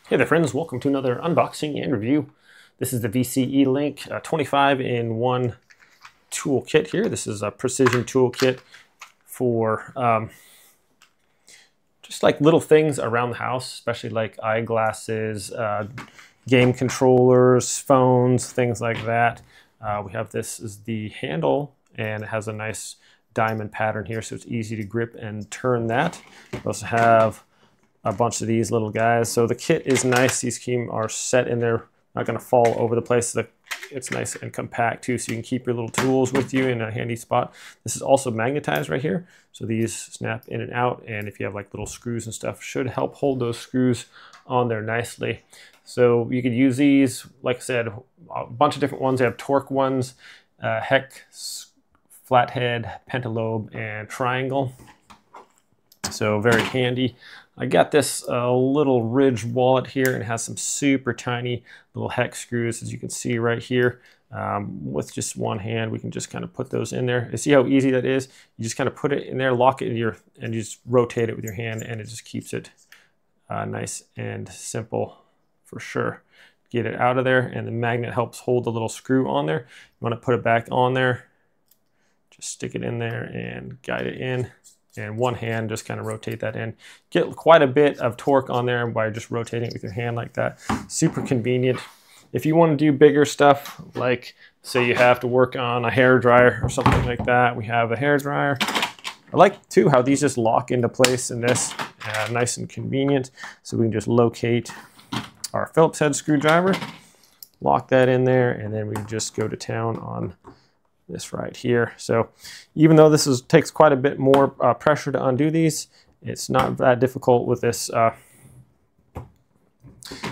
Hey there friends, welcome to another unboxing and review. This is the VCELINK 25-in-1 tool kit here. This is a precision tool kit for just like little things around the house, especially like eyeglasses, game controllers, phones, things like that. We have this is the handle, and it has a nice diamond pattern here, so it's easy to grip and turn that. We also have a bunch of these little guys. So the kit is nice. These are set in there, not going to fall over the place. It's nice and compact too, so you can keep your little tools with you in a handy spot. This is also magnetized right here, so these snap in and out, and if you have like little screws and stuff, should help hold those screws on there nicely. So you could use these, like I said, a bunch of different ones. They have Torx ones, Hex, flathead, Pentalobe, and triangle. So very handy. I got this little ridge wallet here, and it has some super tiny little hex screws, as you can see right here. With just one hand, we can just kind of put those in there. You see how easy that is? You just kind of put it in there, lock it in and you just rotate it with your hand, and it just keeps it nice and simple for sure. Get it out of there, and the magnet helps hold the little screw on there. You want to put it back on there, just stick it in there and guide it in. And one hand, just kind of rotate that in. Get quite a bit of torque on there by just rotating it with your hand like that. Super convenient. If you want to do bigger stuff, like say you have to work on a hair dryer or something like that, we have a hair dryer. I like too how these just lock into place in this, nice and convenient. So we can just locate our Phillips head screwdriver, lock that in there, and then we just go to town on this right here. So even though this takes quite a bit more pressure to undo these, it's not that difficult with this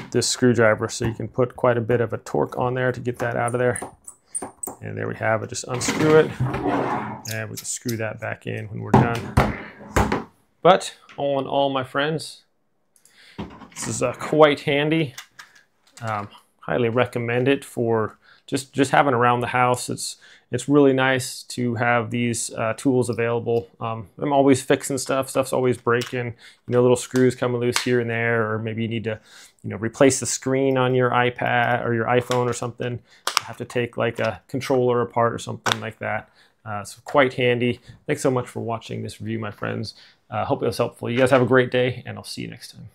this screwdriver. So you can put quite a bit of a torque on there to get that out of there. And there we have it. Just unscrew it, and we just screw that back in when we're done. But all in all, my friends, this is quite handy. Highly recommend it for just having around the house. It's really nice to have these tools available. I'm always fixing stuff. Stuff's always breaking. You know, little screws coming loose here and there, or maybe you need to, replace the screen on your iPad or your iPhone or something. You have to take like a controller apart or something like that. So quite handy. Thanks so much for watching this review, my friends. Hope it was helpful. You guys have a great day, and I'll see you next time.